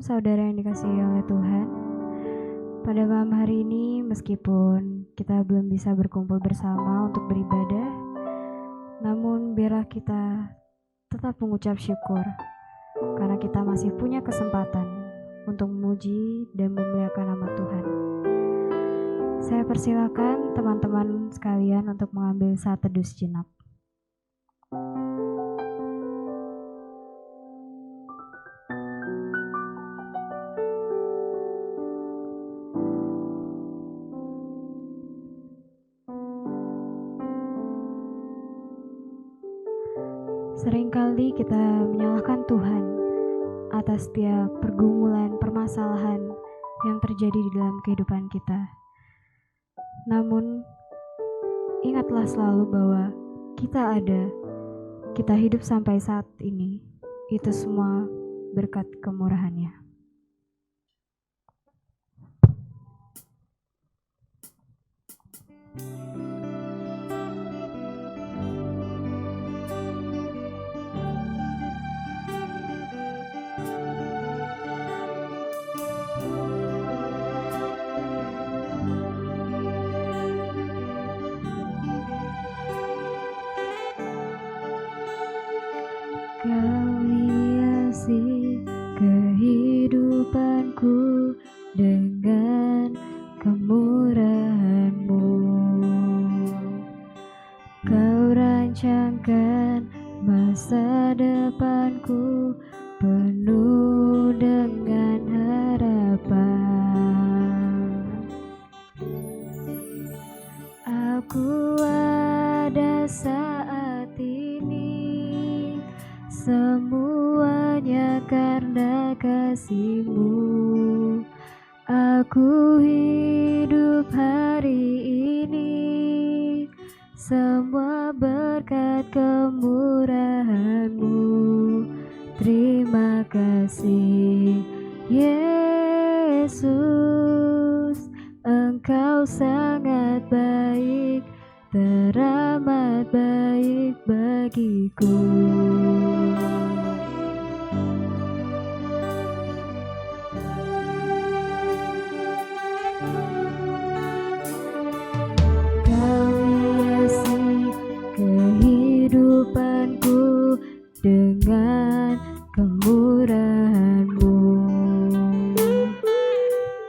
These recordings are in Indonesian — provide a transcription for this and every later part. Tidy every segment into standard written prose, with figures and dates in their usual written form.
saudara yang dikasihi oleh Tuhan. Pada malam hari ini, meskipun kita belum bisa berkumpul bersama untuk beribadah, namun biarlah kita tetap mengucap syukur karena kita masih punya kesempatan untuk memuji dan memuliakan nama Tuhan. Saya persilakan teman-teman sekalian untuk mengambil saat teduh sejenak. Seringkali kita menyalahkan Tuhan atas setiap pergumulan, permasalahan yang terjadi di dalam kehidupan kita. Namun, ingatlah selalu bahwa kita ada, kita hidup sampai saat ini. Itu semua berkat kemurahan-Nya. Kau hiasi kehidupanku dengan kemurahan-Mu. Kau rancangkan masa depanku penuh dengan harapan. Aku ada saat ini semuanya karena kasih-Mu. Aku hidup hari ini semua berkat kemurahan-Mu. Terima kasih Yesus, Engkau sangat baik, teramat baik bagiku. Kau hiasi kehidupanku dengan kemurahan-Mu.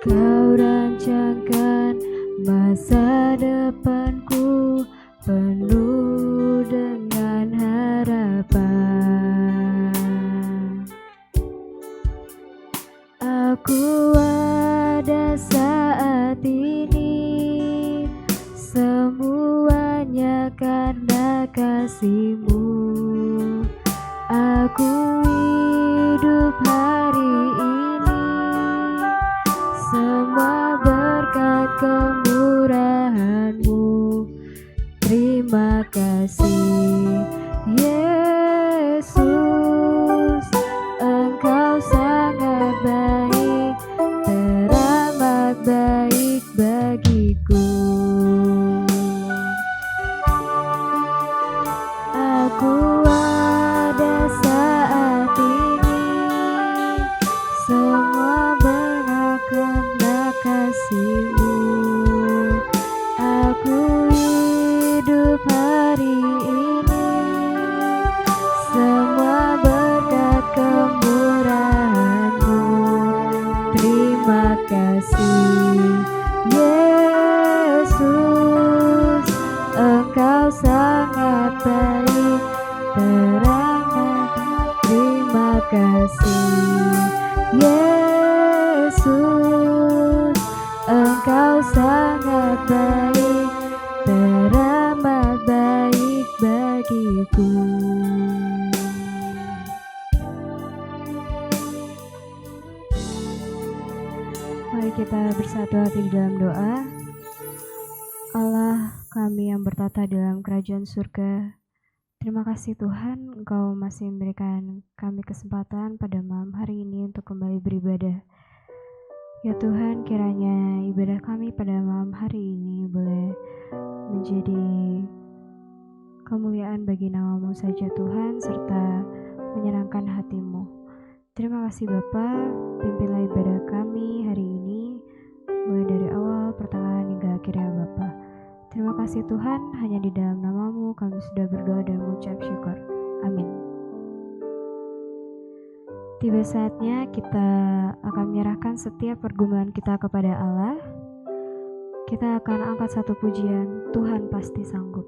Kau rancangkan masa depanku penuh dengan harapan. Aku ada saat ini semuanya karena kasih-Mu. Aku hidup hari ini semua berkat kemurahan-Mu. Terima kasih Yesus, Engkau sangat baik, teramat baik bagiku. Aku ada saat ini semua berkat karena kasih-Mu. Aku hidup hari ini semua berkat kemurahan-Mu. Terima kasih Yesus, Engkau sangat baik, teramat. Terima kasih Yesus, Engkau sangat baik, teramat baik bagiku. Mari kita bersatu hati di dalam doa. Allah kami yang bertata dalam kerajaan surga, terima kasih Tuhan, Engkau masih memberikan kami kesempatan pada malam hari ini untuk kembali beribadah. Ya Tuhan, kiranya ibadah kami pada malam hari ini boleh menjadi kemuliaan bagi nama-Mu saja Tuhan, serta menyenangkan hati-Mu. Terima kasih Bapa, pimpinlah ibadah kami hari ini, mulai dari awal, pertengahan hingga akhirnya Bapa. Terima kasih Tuhan, hanya di dalam nama-Mu kami sudah berdoa dan mengucap syukur. Amin. Tiba saatnya kita akan menyerahkan setiap pergumulan kita kepada Allah. Kita akan angkat satu pujian, Tuhan pasti sanggup.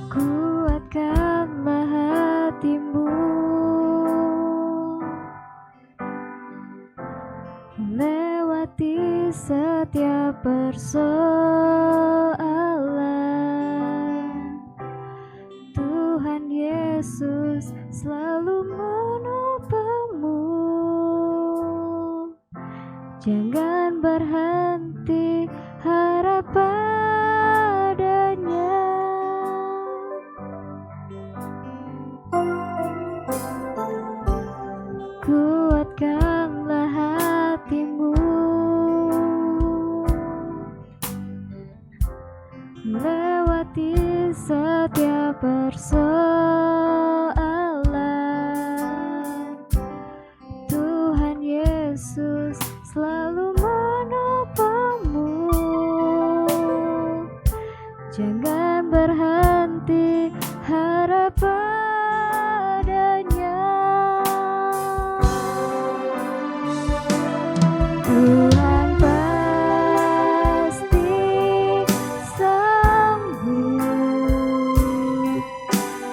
Kuatkanlah hatimu, lewati setiap persoalan. Tuhan Yesus selalu menopangmu. Jangan berhenti harap padanya. Kuatkanlah hatimu, lewati setiap persoalan. Tuhan Yesus selalu menopangmu. Jangan berhenti harap padanya. Tuhan pasti sanggup,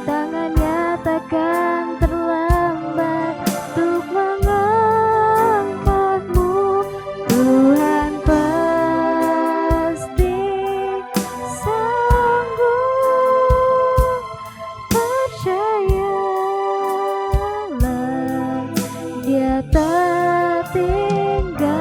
tangannya takkan terlambat untuk mengangkatmu. Tuhan pasti sanggup, percayalah, Dia tak tinggalkanmu.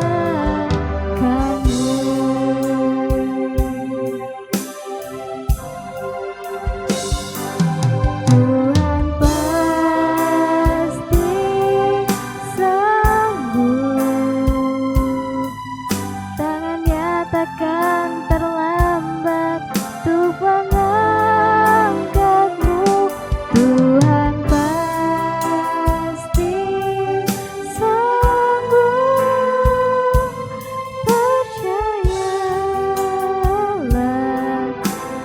Tuhan pasti sanggup, tangannya takkan terlambat untuk mengangkatmu. Tuhan pasti sanggup, percayalah,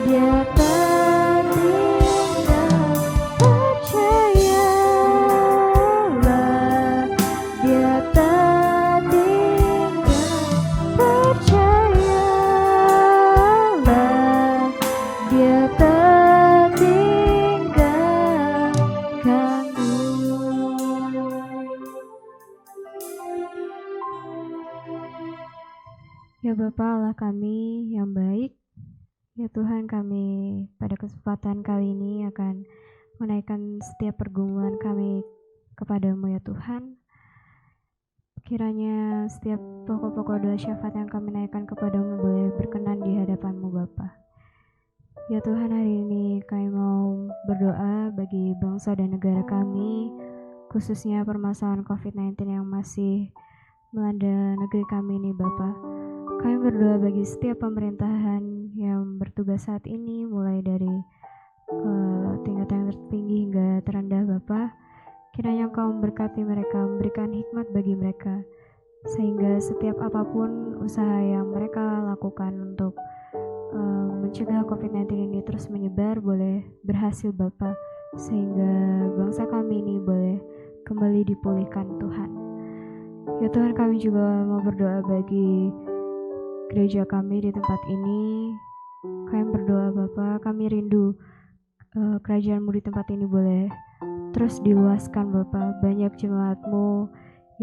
Dia tak tinggal. Percayalah, Dia tak tinggal. Percayalah, Dia tak tinggalkanmu. Ya Bapa Allah kami yang baik, ya Tuhan, kami pada kesempatan kali ini akan menaikkan setiap pergumulan kami kepadamu ya Tuhan. Kiranya setiap pokok-pokok doa syafaat yang kami naikkan kepadamu boleh berkenan di hadapanmu Bapa. Ya Tuhan, hari ini kami mau berdoa bagi bangsa dan negara kami, khususnya permasalahan COVID-19 yang masih melanda negeri kami ini Bapa. Kami berdoa bagi setiap pemerintahan yang bertugas saat ini, mulai dari tingkat yang tertinggi hingga terendah Bapa. Kiranya Engkau memberkati mereka, memberikan hikmat bagi mereka, sehingga setiap apapun usaha yang mereka lakukan untuk mencegah COVID-19 ini terus menyebar boleh berhasil Bapa, sehingga bangsa kami ini boleh kembali dipulihkan Tuhan. Ya Tuhan, kami juga mau berdoa bagi gereja kami di tempat ini. Kami berdoa Bapa, kami rindu kerajaan-Mu di tempat ini boleh terus diluaskan Bapa. Banyak jemaat-Mu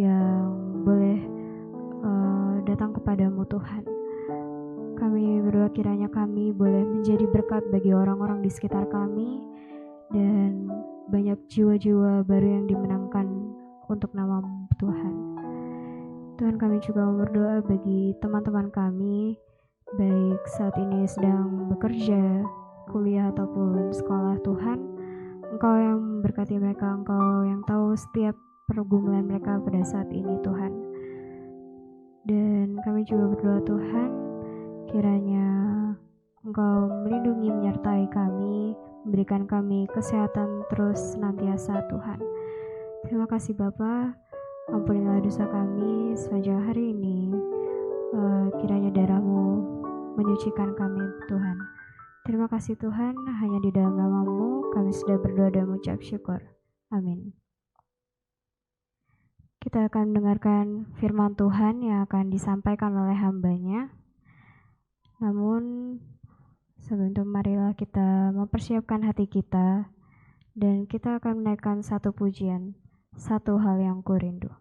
yang boleh datang kepadamu Tuhan. Kami berdoa kiranya kami boleh menjadi berkat bagi orang-orang di sekitar kami dan banyak jiwa-jiwa baru yang dimenangkan untuk nama Tuhan. Tuhan, kami juga berdoa bagi teman-teman kami, baik saat ini sedang bekerja, kuliah ataupun sekolah. Tuhan, Engkau yang berkati mereka, Engkau yang tahu setiap pergumulan mereka pada saat ini Tuhan. Dan kami juga berdoa Tuhan, kiranya Engkau melindungi menyertai kami, memberikan kami kesehatan terus senantiasa Tuhan. Terima kasih Bapa, ampunilah dosa kami sepanjang hari ini. Kiranya darah-Mu menyucikan kami Tuhan. Terima kasih Tuhan, hanya di dalam nama-Mu kami sudah berdoa dan mengucap syukur. Amin. Kita akan mendengarkan firman Tuhan yang akan disampaikan oleh hamba-Nya. Namun sebelum itu marilah kita mempersiapkan hati kita dan kita akan menaikkan satu pujian, satu hal yang kurindu.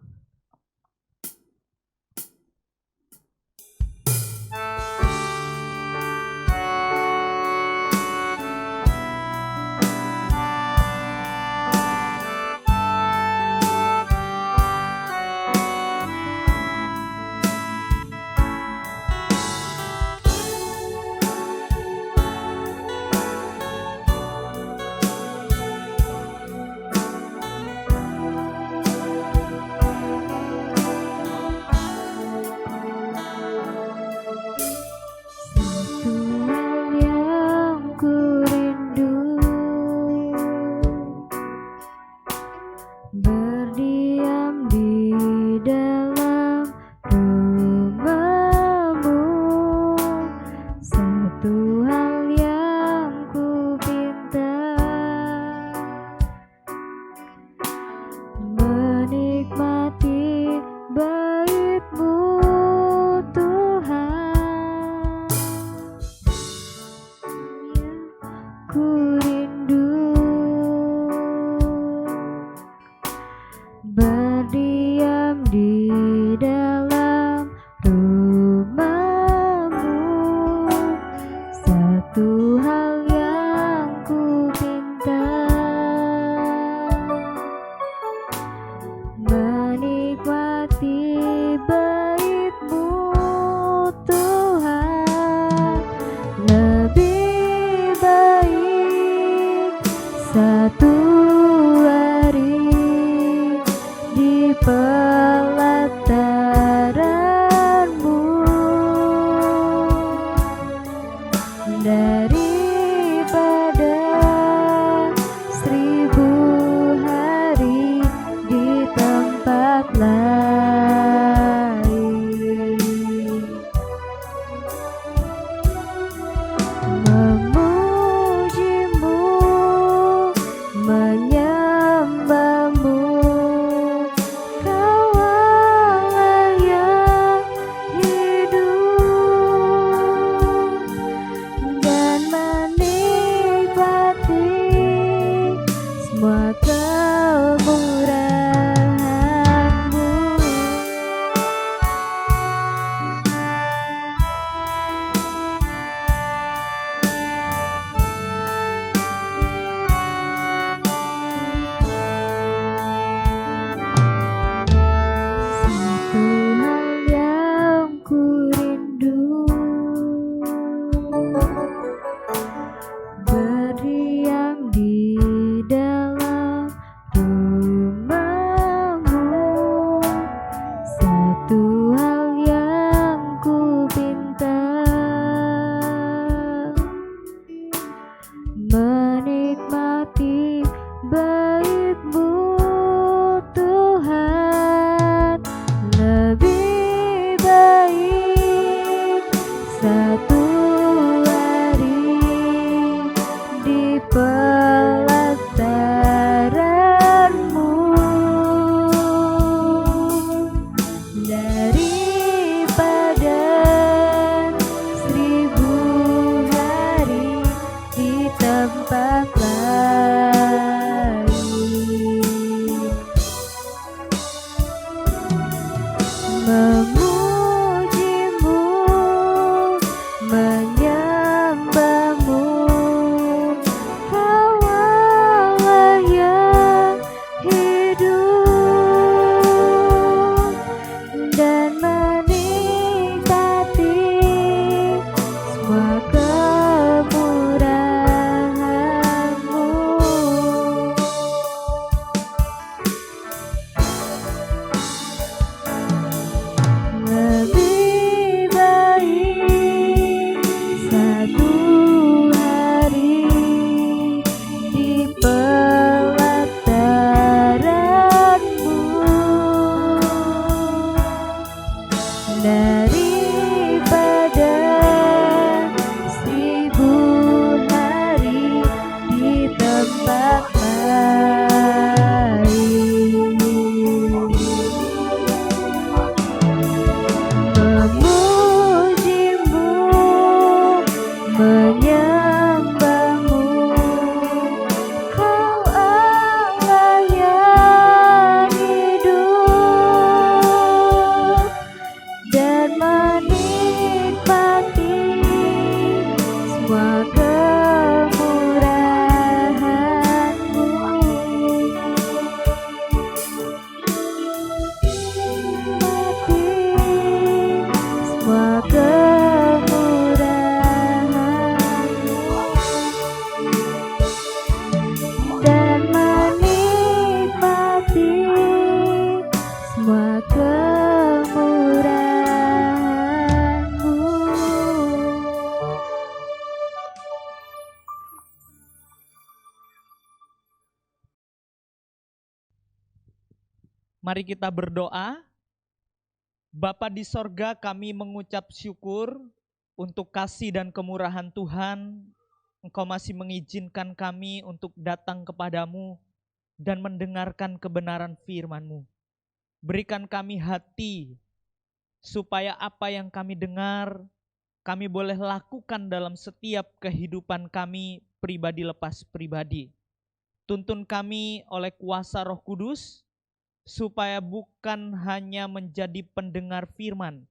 Mari kita berdoa. Bapa di sorga, kami mengucap syukur untuk kasih dan kemurahan Tuhan. Engkau masih mengizinkan kami untuk datang kepadamu dan mendengarkan kebenaran firman-Mu. Berikan kami hati supaya apa yang kami dengar, kami boleh lakukan dalam setiap kehidupan kami pribadi lepas pribadi. Tuntun kami oleh kuasa Roh Kudus, supaya bukan hanya menjadi pendengar firman,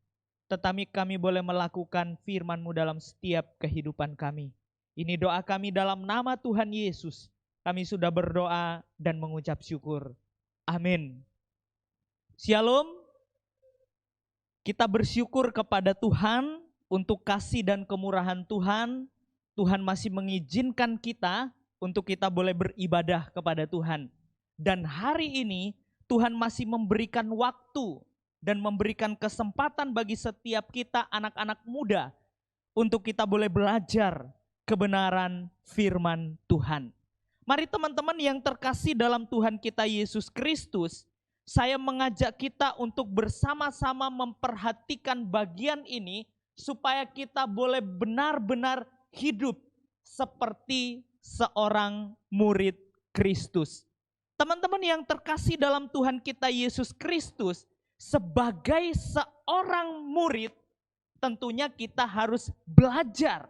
tetapi kami boleh melakukan firman-Mu dalam setiap kehidupan kami. Ini doa kami dalam nama Tuhan Yesus. Kami sudah berdoa dan mengucap syukur. Amin. Shalom. Kita bersyukur kepada Tuhan untuk kasih dan kemurahan Tuhan. Tuhan masih mengizinkan kita untuk kita boleh beribadah kepada Tuhan. Dan hari ini Tuhan masih memberikan waktu dan memberikan kesempatan bagi setiap kita anak-anak muda untuk kita boleh belajar kebenaran firman Tuhan. Mari teman-teman yang terkasih dalam Tuhan kita Yesus Kristus, saya mengajak kita untuk bersama-sama memperhatikan bagian ini supaya kita boleh benar-benar hidup seperti seorang murid Kristus. Teman-teman yang terkasih dalam Tuhan kita Yesus Kristus, sebagai seorang murid, tentunya kita harus belajar.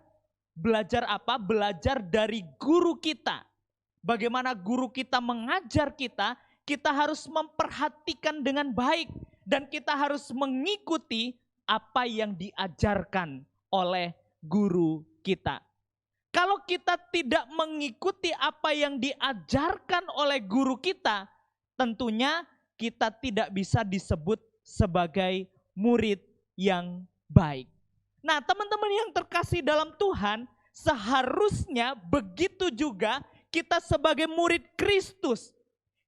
Belajar apa? Belajar dari guru kita. Bagaimana guru kita mengajar kita, kita harus memperhatikan dengan baik. Dan kita harus mengikuti apa yang diajarkan oleh guru kita. Kalau kita tidak mengikuti apa yang diajarkan oleh guru kita, tentunya kita tidak bisa disebut sebagai murid yang baik. Nah, teman-teman yang terkasih dalam Tuhan, seharusnya begitu juga kita sebagai murid Kristus.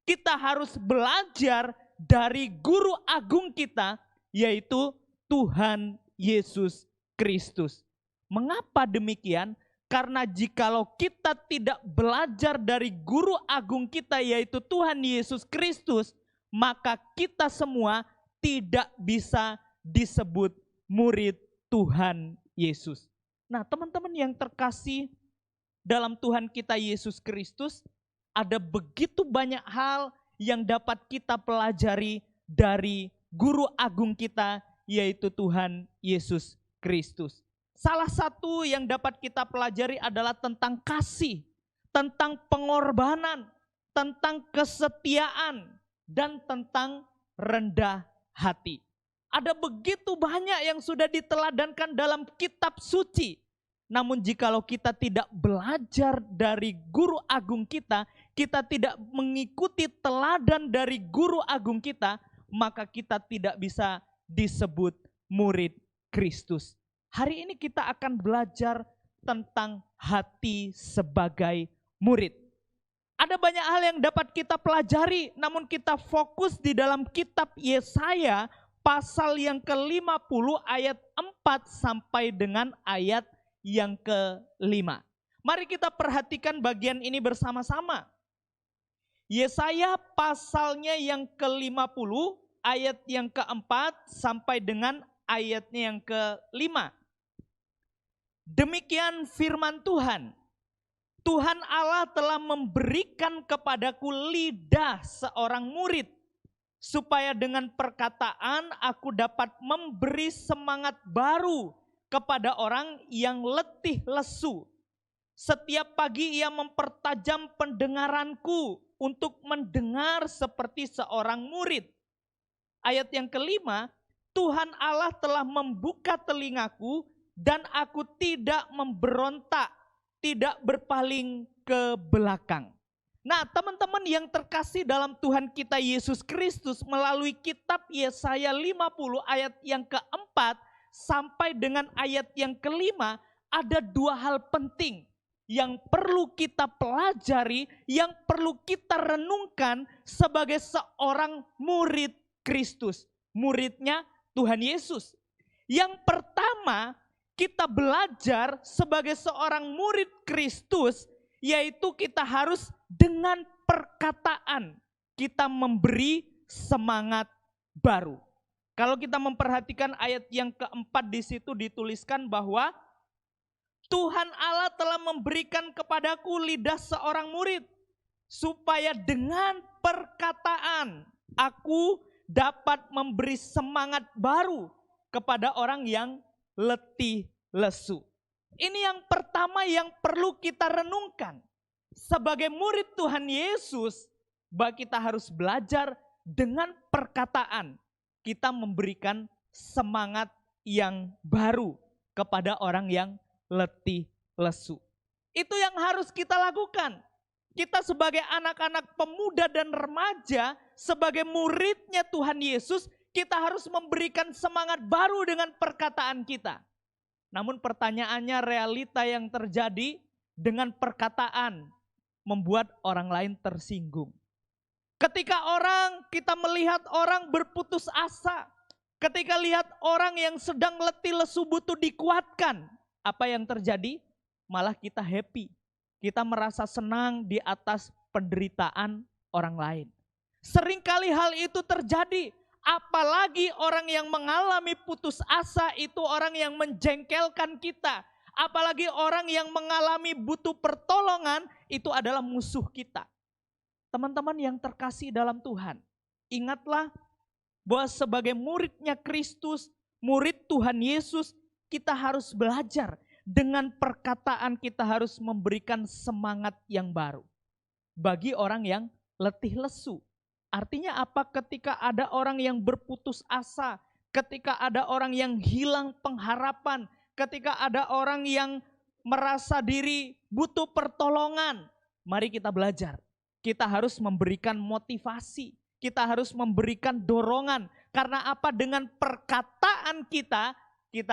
Kita harus belajar dari guru agung kita, yaitu Tuhan Yesus Kristus. Mengapa demikian? Karena jikalau kita tidak belajar dari guru agung kita yaitu Tuhan Yesus Kristus, maka kita semua tidak bisa disebut murid Tuhan Yesus. Nah, teman-teman yang terkasih dalam Tuhan kita Yesus Kristus, ada begitu banyak hal yang dapat kita pelajari dari guru agung kita yaitu Tuhan Yesus Kristus. Salah satu yang dapat kita pelajari adalah tentang kasih, tentang pengorbanan, tentang kesetiaan, dan tentang rendah hati. Ada begitu banyak yang sudah diteladankan dalam kitab suci. Namun jikalau kita tidak belajar dari guru agung kita, kita tidak mengikuti teladan dari guru agung kita, maka kita tidak bisa disebut murid Kristus. Hari ini kita akan belajar tentang hati sebagai murid. Ada banyak hal yang dapat kita pelajari, namun kita fokus di dalam kitab Yesaya pasal yang ke-50 ayat 4 sampai dengan ayat yang ke-5. Mari kita perhatikan bagian ini bersama-sama. Yesaya pasalnya yang ke-50 ayat yang ke-4 sampai dengan ayatnya yang ke-5. Demikian firman Tuhan. Tuhan Allah telah memberikan kepadaku lidah seorang murid, supaya dengan perkataan aku dapat memberi semangat baru kepada orang yang letih lesu. Setiap pagi ia mempertajam pendengaranku untuk mendengar seperti seorang murid. Ayat yang ke-5, Tuhan Allah telah membuka telingaku dan aku tidak memberontak, tidak berpaling ke belakang. Nah, teman-teman yang terkasih dalam Tuhan kita Yesus Kristus, melalui kitab Yesaya 50 ayat yang ke-4 sampai dengan ayat yang ke-5, ada dua hal penting yang perlu kita pelajari, yang perlu kita renungkan sebagai seorang murid Kristus. Muridnya Tuhan Yesus. Yang pertama, kita belajar sebagai seorang murid Kristus, yaitu kita harus dengan perkataan kita memberi semangat baru. Kalau kita memperhatikan ayat yang keempat di situ dituliskan bahwa Tuhan Allah telah memberikan kepadaku lidah seorang murid, supaya dengan perkataan aku dapat memberi semangat baru kepada orang yang letih lesu. Ini yang pertama yang perlu kita renungkan. Sebagai murid Tuhan Yesus, bahwa kita harus belajar dengan perkataan. Kita memberikan semangat yang baru kepada orang yang letih lesu. Itu yang harus kita lakukan. Kita sebagai anak-anak pemuda dan remaja, sebagai muridnya Tuhan Yesus, kita harus memberikan semangat baru dengan perkataan kita. Namun pertanyaannya, realita yang terjadi dengan perkataan membuat orang lain tersinggung. Ketika kita melihat orang berputus asa, ketika lihat orang yang sedang letih lesu butuh dikuatkan, apa yang terjadi? Malah kita happy. Kita merasa senang di atas penderitaan orang lain. Seringkali hal itu terjadi, apalagi orang yang mengalami putus asa itu orang yang menjengkelkan kita. Apalagi orang yang mengalami butuh pertolongan itu adalah musuh kita. Teman-teman yang terkasih dalam Tuhan, ingatlah bahwa sebagai muridnya Kristus, murid Tuhan Yesus, kita harus belajar. Dengan perkataan kita harus memberikan semangat yang baru bagi orang yang letih lesu. Artinya apa? Ketika ada orang yang berputus asa, ketika ada orang yang hilang pengharapan, ketika ada orang yang merasa diri butuh pertolongan, mari kita belajar. Kita harus memberikan motivasi, kita harus memberikan dorongan. Karena apa? Dengan perkataan kita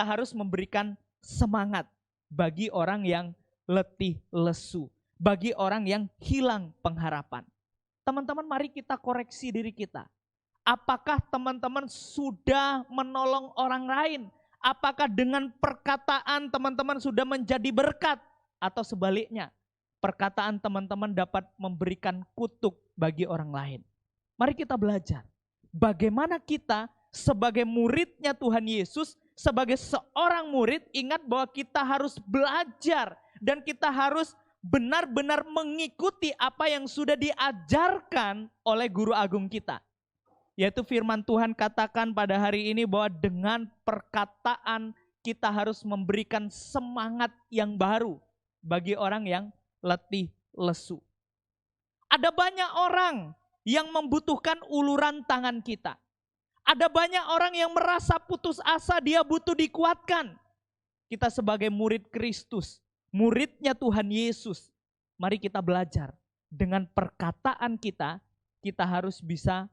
harus memberikan semangat bagi orang yang letih lesu, bagi orang yang hilang pengharapan. Teman-teman, mari kita koreksi diri kita. Apakah teman-teman sudah menolong orang lain? Apakah dengan perkataan teman-teman sudah menjadi berkat? Atau sebaliknya, perkataan teman-teman dapat memberikan kutuk bagi orang lain. Mari kita belajar. Bagaimana kita sebagai muridnya Tuhan Yesus, sebagai seorang murid, ingat bahwa kita harus belajar. Dan kita harus benar-benar mengikuti apa yang sudah diajarkan oleh guru agung kita. Yaitu firman Tuhan katakan pada hari ini bahwa dengan perkataan kita harus memberikan semangat yang baru bagi orang yang letih lesu. Ada banyak orang yang membutuhkan uluran tangan kita. Ada banyak orang yang merasa putus asa, dia butuh dikuatkan. Kita sebagai murid Kristus, muridnya Tuhan Yesus, mari kita belajar. Dengan perkataan kita harus bisa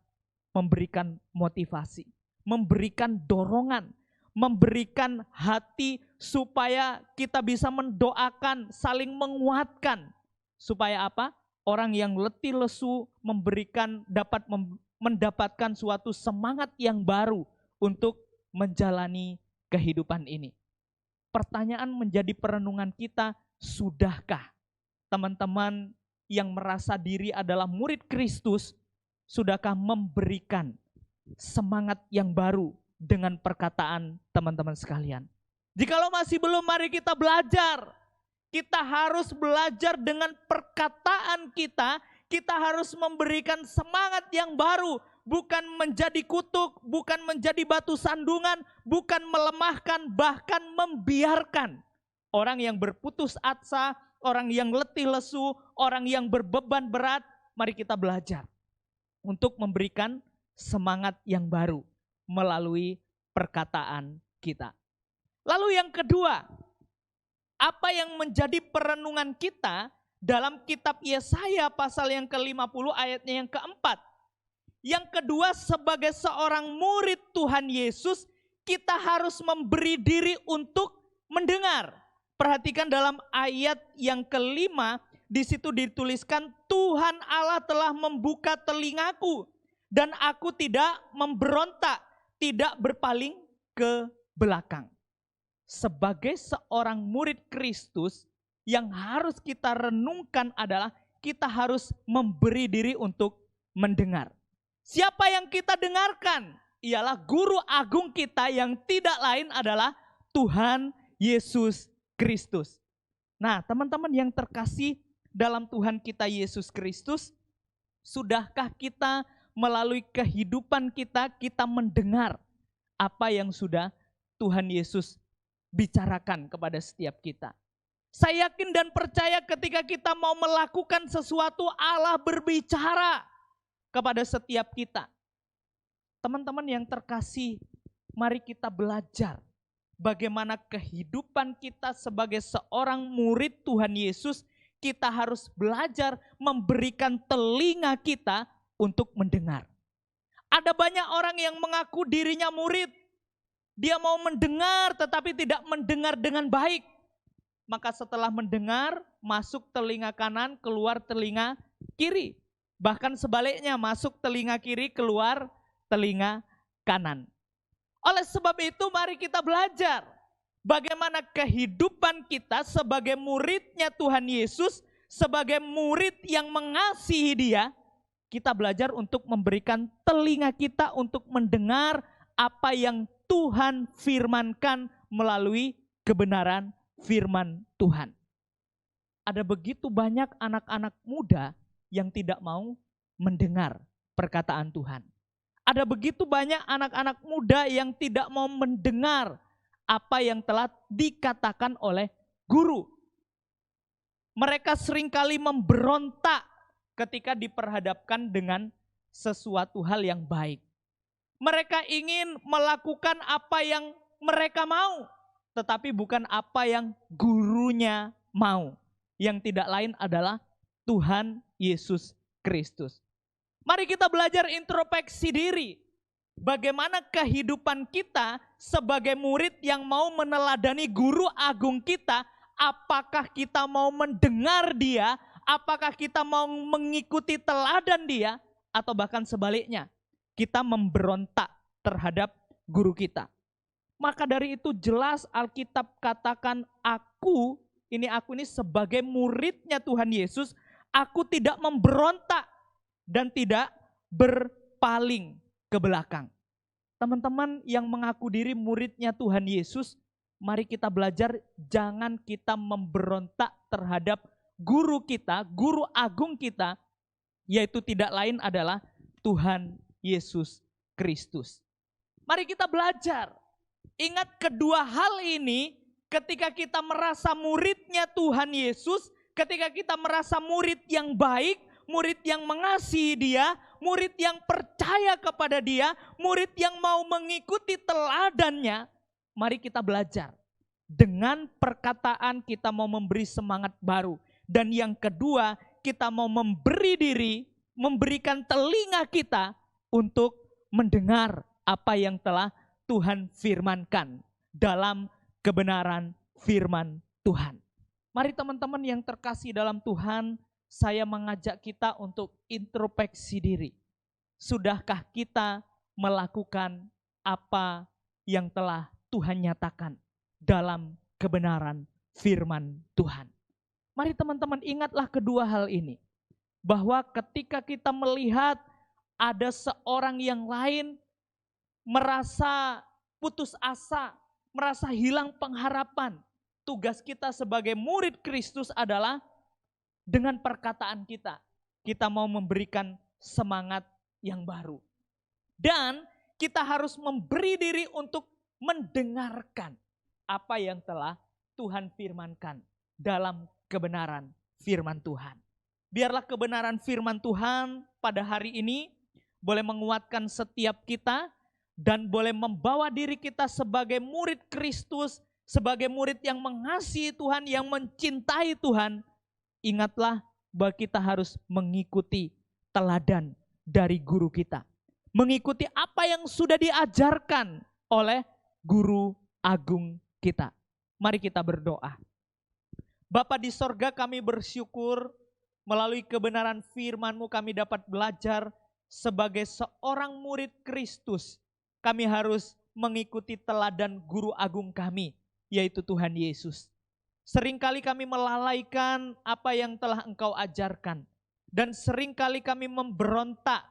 memberikan motivasi, memberikan dorongan, memberikan hati supaya kita bisa mendoakan, saling menguatkan. Supaya apa? Orang yang letih lesu dapat mendapatkan suatu semangat yang baru untuk menjalani kehidupan ini. Pertanyaan menjadi perenungan kita, sudahkah teman-teman yang merasa diri adalah murid Kristus, sudahkah memberikan semangat yang baru dengan perkataan teman-teman sekalian? Jikalau masih belum, mari kita belajar. Kita harus belajar dengan perkataan kita harus memberikan semangat yang baru. Bukan menjadi kutuk, bukan menjadi batu sandungan, bukan melemahkan, bahkan membiarkan. Orang yang berputus asa, orang yang letih lesu, orang yang berbeban berat, mari kita belajar untuk memberikan semangat yang baru melalui perkataan kita. Lalu yang kedua, apa yang menjadi perenungan kita dalam kitab Yesaya pasal yang ke-50 ayatnya yang keempat. Yang kedua, sebagai seorang murid Tuhan Yesus, kita harus memberi diri untuk mendengar. Perhatikan dalam ayat yang kelima, di situ dituliskan, Tuhan Allah telah membuka telingaku dan aku tidak memberontak, tidak berpaling ke belakang. Sebagai seorang murid Kristus, yang harus kita renungkan adalah kita harus memberi diri untuk mendengar. Siapa yang kita dengarkan? Ialah guru agung kita yang tidak lain adalah Tuhan Yesus Kristus. Nah, teman-teman yang terkasih dalam Tuhan kita Yesus Kristus, sudahkah kita melalui kehidupan kita mendengar apa yang sudah Tuhan Yesus bicarakan kepada setiap kita? Saya yakin dan percaya ketika kita mau melakukan sesuatu, Allah berbicara kepada setiap kita. Teman-teman yang terkasih, mari kita belajar bagaimana kehidupan kita sebagai seorang murid Tuhan Yesus. Kita harus belajar memberikan telinga kita untuk mendengar. Ada banyak orang yang mengaku dirinya murid. Dia mau mendengar tetapi tidak mendengar dengan baik. Maka setelah mendengar, masuk telinga kanan, keluar telinga kiri. Bahkan sebaliknya, masuk telinga kiri, keluar telinga kanan. Oleh sebab itu mari kita belajar bagaimana kehidupan kita sebagai muridnya Tuhan Yesus, sebagai murid yang mengasihi Dia. Kita belajar untuk memberikan telinga kita untuk mendengar apa yang Tuhan firmankan melalui kebenaran firman Tuhan. Ada begitu banyak anak-anak muda yang tidak mau mendengar perkataan Tuhan. Ada begitu banyak anak-anak muda yang tidak mau mendengar apa yang telah dikatakan oleh guru. Mereka seringkali memberontak ketika diperhadapkan dengan sesuatu hal yang baik. Mereka ingin melakukan apa yang mereka mau, tetapi bukan apa yang gurunya mau. Yang tidak lain adalah Tuhan Yesus Kristus. Mari kita belajar introspeksi diri. Bagaimana kehidupan kita sebagai murid yang mau meneladani guru agung kita. Apakah kita mau mendengar Dia? Apakah kita mau mengikuti teladan Dia? Atau bahkan sebaliknya, kita memberontak terhadap guru kita. Maka dari itu jelas Alkitab katakan aku ini sebagai muridnya Tuhan Yesus, aku tidak memberontak dan tidak berpaling ke belakang. Teman-teman yang mengaku diri muridnya Tuhan Yesus, mari kita belajar jangan kita memberontak terhadap guru kita, guru agung kita, yaitu tidak lain adalah Tuhan Yesus Kristus. Mari kita belajar. Ingat kedua hal ini ketika kita merasa muridnya Tuhan Yesus, ketika kita merasa murid yang baik, murid yang mengasihi Dia, murid yang percaya kepada Dia, murid yang mau mengikuti teladannya, mari kita belajar. Dengan perkataan kita mau memberi semangat baru. Dan yang kedua, kita mau memberi diri, memberikan telinga kita untuk mendengar apa yang telah Tuhan firmankan dalam kebenaran firman Tuhan. Mari teman-teman yang terkasih dalam Tuhan, saya mengajak kita untuk introspeksi diri. Sudahkah kita melakukan apa yang telah Tuhan nyatakan dalam kebenaran firman Tuhan? Mari teman-teman ingatlah kedua hal ini. Bahwa ketika kita melihat ada seorang yang lain merasa putus asa, merasa hilang pengharapan. Tugas kita sebagai murid Kristus adalah dengan perkataan kita mau memberikan semangat yang baru. Dan kita harus memberi diri untuk mendengarkan apa yang telah Tuhan firmankan dalam kebenaran firman Tuhan. Biarlah kebenaran firman Tuhan pada hari ini boleh menguatkan setiap kita dan boleh membawa diri kita sebagai murid Kristus, sebagai murid yang mengasihi Tuhan, yang mencintai Tuhan. Ingatlah bahwa kita harus mengikuti teladan dari guru kita. Mengikuti apa yang sudah diajarkan oleh guru agung kita. Mari kita berdoa. Bapa di sorga, kami bersyukur melalui kebenaran firman-Mu kami dapat belajar sebagai seorang murid Kristus. Kami harus mengikuti teladan guru agung kami, yaitu Tuhan Yesus. Seringkali kami melalaikan apa yang telah Engkau ajarkan. Dan seringkali kami memberontak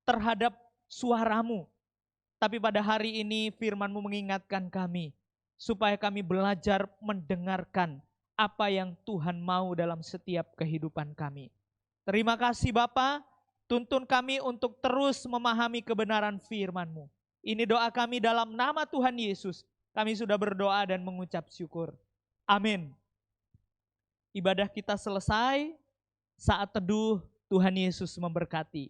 terhadap suara-Mu. Tapi pada hari ini firman-Mu mengingatkan kami, supaya kami belajar mendengarkan apa yang Tuhan mau dalam setiap kehidupan kami. Terima kasih Bapa, tuntun kami untuk terus memahami kebenaran firman-Mu. Ini doa kami dalam nama Tuhan Yesus. Kami sudah berdoa dan mengucap syukur. Amin. Ibadah kita selesai, saat teduh Tuhan Yesus memberkati.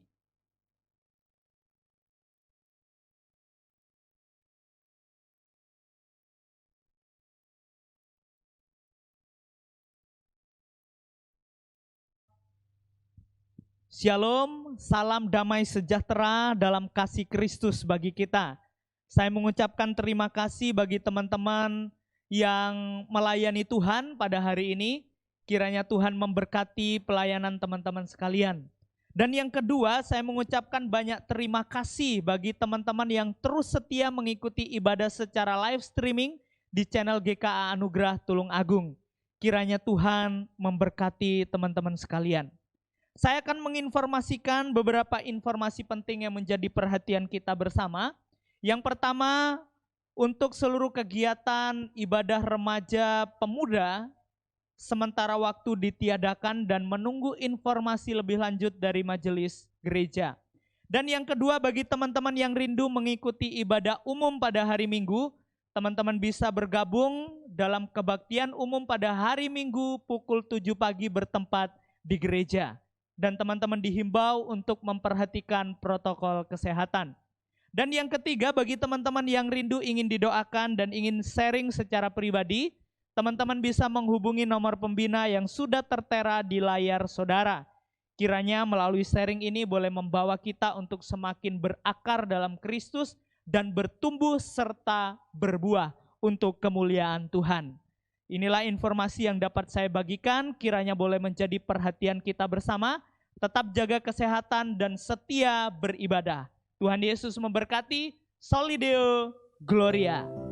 Shalom, salam damai sejahtera dalam kasih Kristus bagi kita. Saya mengucapkan terima kasih bagi teman-teman yang melayani Tuhan pada hari ini. Kiranya Tuhan memberkati pelayanan teman-teman sekalian. Dan yang kedua, saya mengucapkan banyak terima kasih bagi teman-teman yang terus setia mengikuti ibadah secara live streaming di channel GKA Anugerah Tulung Agung. Kiranya Tuhan memberkati teman-teman sekalian. Saya akan menginformasikan beberapa informasi penting yang menjadi perhatian kita bersama. Yang pertama, untuk seluruh kegiatan ibadah remaja pemuda, sementara waktu ditiadakan dan menunggu informasi lebih lanjut dari majelis gereja. Dan yang kedua, bagi teman-teman yang rindu mengikuti ibadah umum pada hari Minggu, teman-teman bisa bergabung dalam kebaktian umum pada hari Minggu pukul 7 pagi bertempat di gereja. Dan teman-teman dihimbau untuk memperhatikan protokol kesehatan. Dan yang ketiga, bagi teman-teman yang rindu ingin didoakan dan ingin sharing secara pribadi, teman-teman bisa menghubungi nomor pembina yang sudah tertera di layar saudara. Kiranya melalui sharing ini boleh membawa kita untuk semakin berakar dalam Kristus dan bertumbuh serta berbuah untuk kemuliaan Tuhan. Inilah informasi yang dapat saya bagikan, kiranya boleh menjadi perhatian kita bersama. Tetap jaga kesehatan dan setia beribadah. Tuhan Yesus memberkati. Soli Deo Gloria.